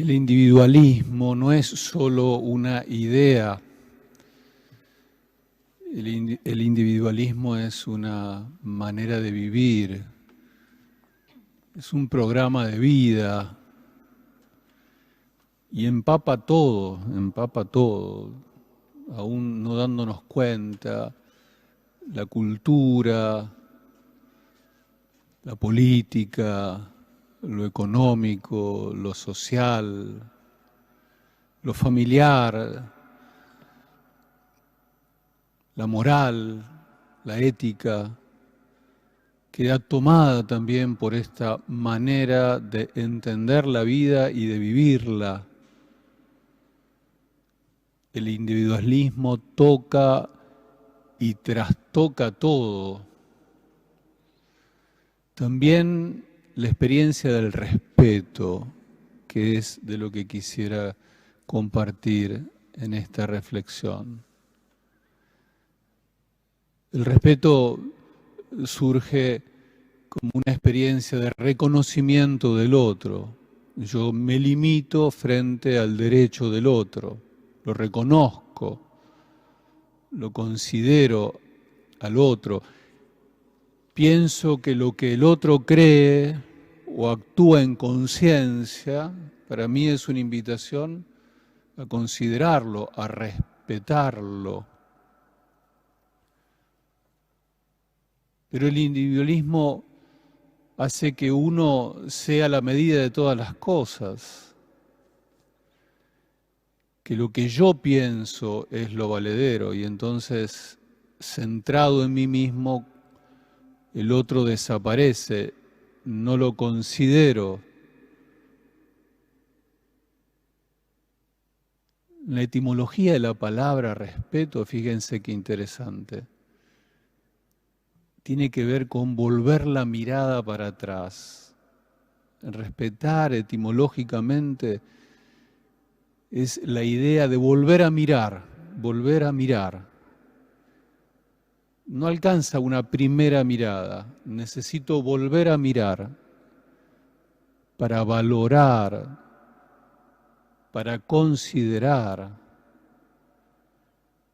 El individualismo no es solo una idea. El individualismo es una manera de vivir, es un programa de vida y empapa todo, aún no dándonos cuenta, la cultura, la política, lo económico, lo social, lo familiar, la moral, la ética, queda tomada también por esta manera de entender la vida y de vivirla. El individualismo toca y trastoca todo. También la experiencia del respeto, que es de lo que quisiera compartir en esta reflexión. El respeto surge como una experiencia de reconocimiento del otro. Yo me limito frente al derecho del otro, lo reconozco, lo considero al otro. Pienso que lo que el otro cree o actúa en conciencia, para mí es una invitación a considerarlo, a respetarlo. Pero el individualismo hace que uno sea la medida de todas las cosas, que lo que yo pienso es lo valedero y entonces, centrado en mí mismo, el otro desaparece, no lo considero. La etimología de la palabra respeto, fíjense qué interesante, tiene que ver con volver la mirada para atrás. Respetar etimológicamente es la idea de volver a mirar, volver a mirar. No alcanza una primera mirada, necesito volver a mirar para valorar, para considerar,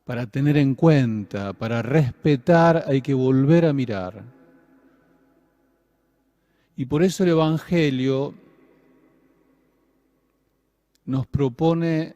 para tener en cuenta, para respetar, hay que volver a mirar. Y por eso el Evangelio nos propone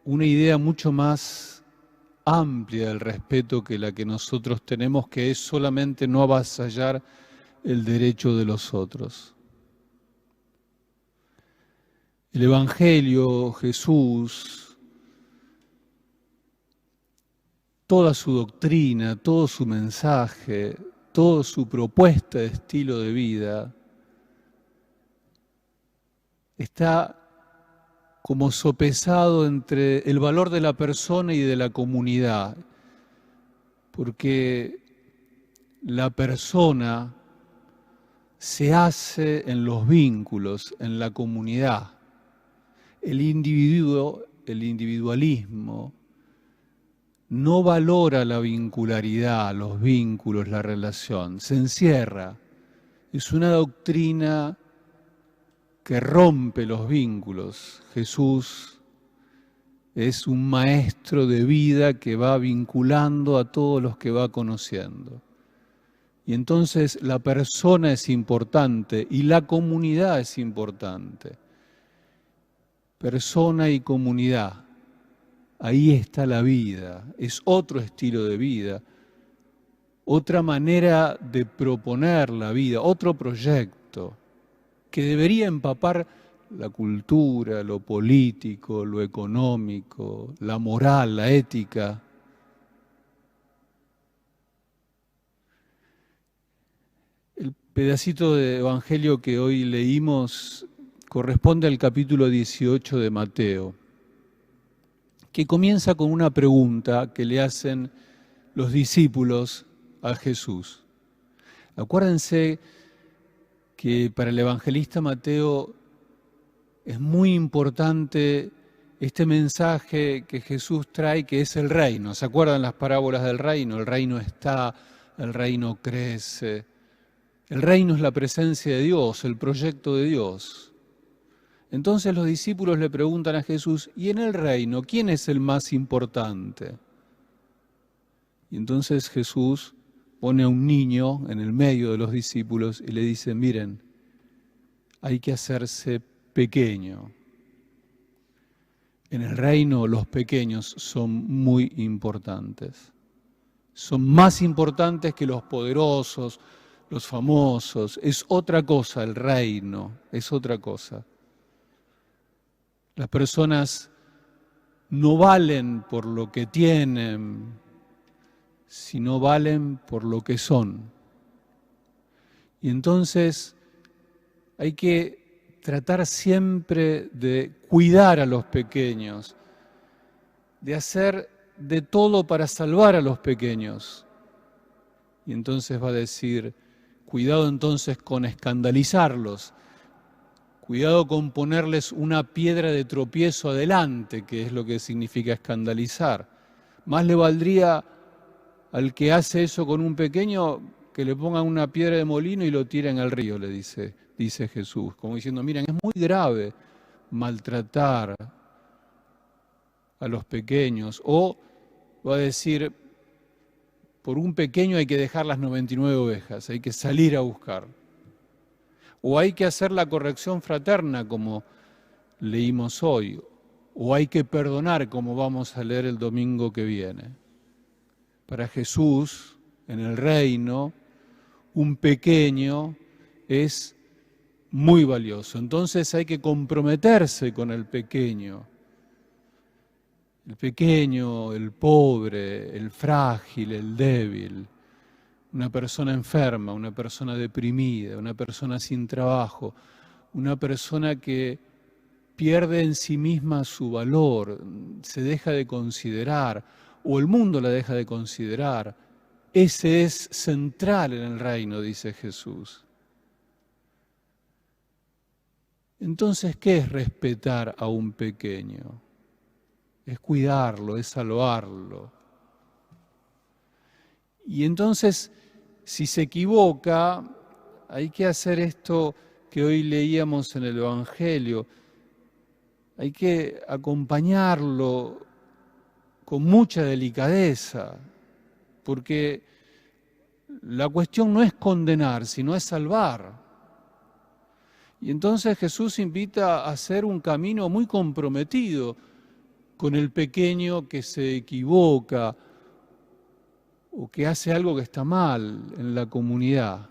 una idea mucho más amplia del respeto que la que nosotros tenemos, que es solamente no avasallar el derecho de los otros. El Evangelio, Jesús, toda su doctrina, todo su mensaje, toda su propuesta de estilo de vida, está como sopesado entre el valor de la persona y de la comunidad, porque la persona se hace en los vínculos, en la comunidad. El individuo, el individualismo, no valora la vincularidad, los vínculos, la relación, se encierra. Es una doctrina que rompe los vínculos. Jesús es un maestro de vida que va vinculando a todos los que va conociendo. Y entonces la persona es importante y la comunidad es importante. Persona y comunidad, ahí está la vida, es otro estilo de vida, otra manera de proponer la vida, otro proyecto que debería empapar la cultura, lo político, lo económico, la moral, la ética. El pedacito de evangelio que hoy leímos corresponde al capítulo 18 de Mateo, que comienza con una pregunta que le hacen los discípulos a Jesús. Acuérdense que para el evangelista Mateo es muy importante este mensaje que Jesús trae, que es el reino. ¿Se acuerdan las parábolas del reino? El reino está, el reino crece. El reino es la presencia de Dios, el proyecto de Dios. Entonces los discípulos le preguntan a Jesús, ¿y en el reino quién es el más importante? Y entonces Jesús pone a un niño en el medio de los discípulos y le dice, miren, hay que hacerse pequeño. En el reino los pequeños son muy importantes. Son más importantes que los poderosos, los famosos. Es otra cosa el reino, es otra cosa. Las personas no valen por lo que tienen, sino valen por lo que son. Y entonces hay que tratar siempre de cuidar a los pequeños, de hacer de todo para salvar a los pequeños. Y entonces va a decir, cuidado entonces con escandalizarlos, cuidado con ponerles una piedra de tropiezo adelante, que es lo que significa escandalizar. Más le valdría al que hace eso con un pequeño que le pongan una piedra de molino y lo tiren al río, le dice Jesús, como diciendo, miren, es muy grave maltratar a los pequeños. O va a decir, por un pequeño hay que dejar las 99 ovejas, hay que salir a buscar. O hay que hacer la corrección fraterna, como leímos hoy. O hay que perdonar, como vamos a leer el domingo que viene. Para Jesús, en el reino, un pequeño es muy valioso. Entonces hay que comprometerse con el pequeño. El pequeño, el pobre, el frágil, el débil. Una persona enferma, una persona deprimida, una persona sin trabajo, una persona que pierde en sí misma su valor, se deja de considerar, o el mundo la deja de considerar. Ese es central en el reino, dice Jesús. Entonces, ¿qué es respetar a un pequeño? Es cuidarlo, es salvarlo. Y entonces, si se equivoca, hay que hacer esto que hoy leíamos en el Evangelio. Hay que acompañarlo con mucha delicadeza, porque la cuestión no es condenar, sino es salvar. Y entonces Jesús invita a hacer un camino muy comprometido con el pequeño que se equivoca o que hace algo que está mal en la comunidad.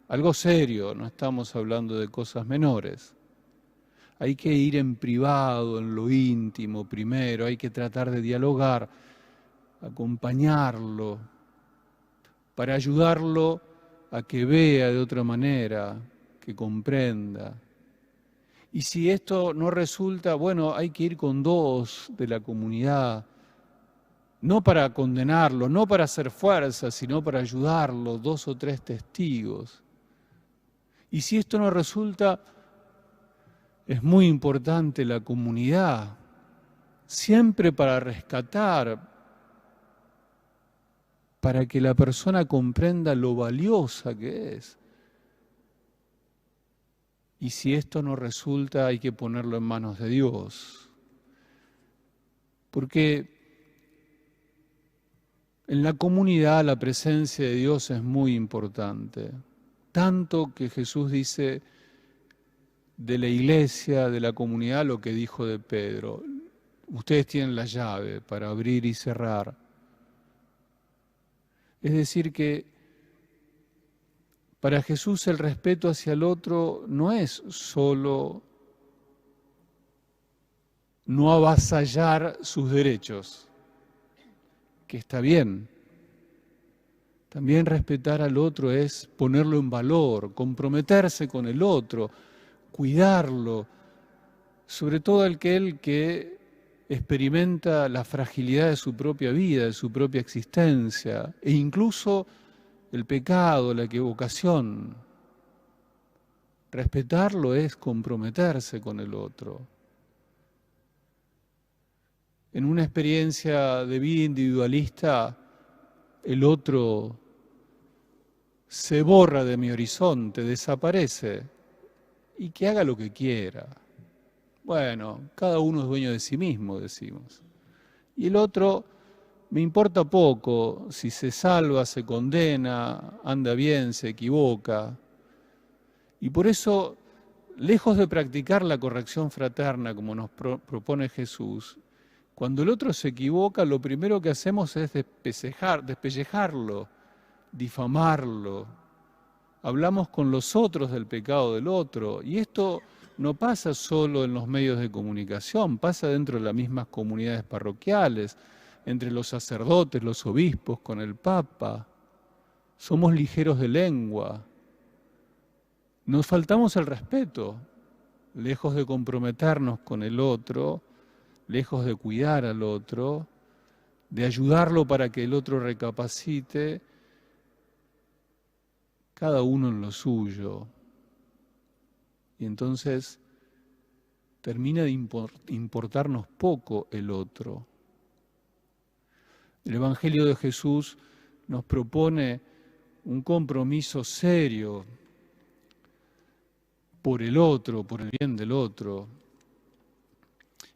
Algo serio, no estamos hablando de cosas menores. Hay que ir en privado, en lo íntimo primero, hay que tratar de dialogar, acompañarlo, para ayudarlo a que vea de otra manera, que comprenda. Y si esto no resulta, bueno, hay que ir con dos de la comunidad, no para condenarlo, no para hacer fuerza, sino para ayudarlo, 2 o 3 testigos. Y si esto no resulta, es muy importante la comunidad, siempre para rescatar, para que la persona comprenda lo valiosa que es. Y si esto no resulta, hay que ponerlo en manos de Dios. Porque en la comunidad la presencia de Dios es muy importante. Tanto que Jesús dice de la iglesia, de la comunidad, lo que dijo de Pedro. Ustedes tienen la llave para abrir y cerrar. Es decir que para Jesús el respeto hacia el otro no es solo no avasallar sus derechos, que está bien. También respetar al otro es ponerlo en valor, comprometerse con el otro, cuidarlo, sobre todo aquel que experimenta la fragilidad de su propia vida, de su propia existencia, e incluso el pecado, la equivocación. Respetarlo es comprometerse con el otro. En una experiencia de vida individualista, el otro se borra de mi horizonte, desaparece, y que haga lo que quiera. bueno, cada uno es dueño de sí mismo, decimos. Y el otro, me importa poco si se salva, se condena, anda bien, se equivoca. Y por eso, lejos de practicar la corrección fraterna como nos propone Jesús, cuando el otro se equivoca, lo primero que hacemos es despellejarlo, difamarlo. Hablamos con los otros del pecado del otro. Y esto no pasa solo en los medios de comunicación, pasa dentro de las mismas comunidades parroquiales, entre los sacerdotes, los obispos, con el Papa. Somos ligeros de lengua. Nos faltamos el respeto, lejos de comprometernos con el otro, lejos de cuidar al otro, de ayudarlo para que el otro recapacite, cada uno en lo suyo. Y entonces termina de importarnos poco el otro. El Evangelio de Jesús nos propone un compromiso serio por el otro, por el bien del otro.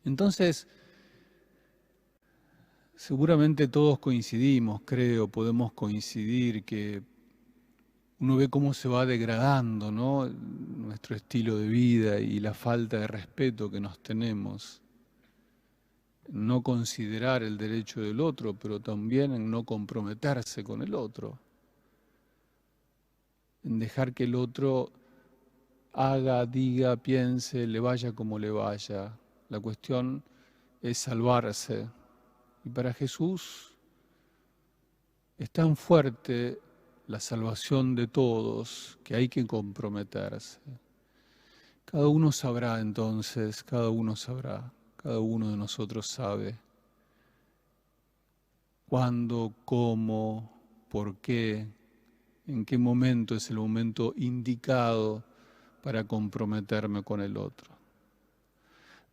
Entonces, seguramente todos coincidimos, creo, podemos coincidir que uno ve cómo se va degradando, ¿no?, nuestro estilo de vida y la falta de respeto que nos tenemos. No considerar el derecho del otro, pero también en no comprometerse con el otro. En dejar que el otro haga, diga, piense, le vaya como le vaya. La cuestión es salvarse. Y para Jesús es tan fuerte la salvación de todos que hay que comprometerse. Cada uno sabrá entonces, cada uno de nosotros sabe cuándo, cómo, por qué, en qué momento es el momento indicado para comprometerme con el otro.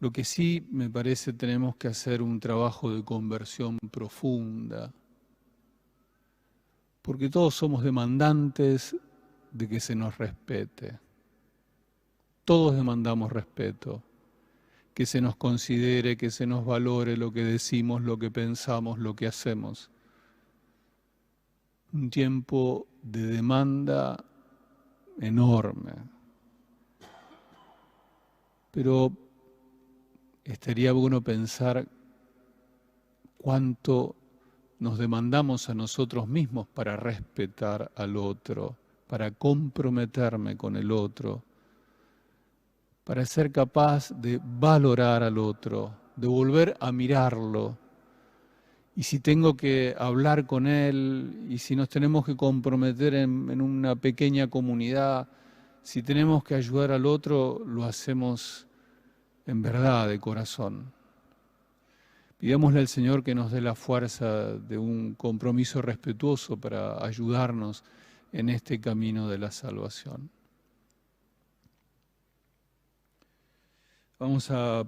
Lo que sí me parece tenemos que hacer un trabajo de conversión profunda, porque todos somos demandantes de que se nos respete. Todos demandamos respeto, que se nos considere, que se nos valore lo que decimos, lo que pensamos, lo que hacemos. Un tiempo de demanda enorme. Pero estaría bueno pensar cuánto nos demandamos a nosotros mismos para respetar al otro, para comprometerme con el otro, para ser capaz de valorar al otro, de volver a mirarlo. Y si tengo que hablar con él, y si nos tenemos que comprometer en una pequeña comunidad, si tenemos que ayudar al otro, lo hacemos en verdad, de corazón. Pidámosle al Señor que nos dé la fuerza de un compromiso respetuoso para ayudarnos en este camino de la salvación. Vamos a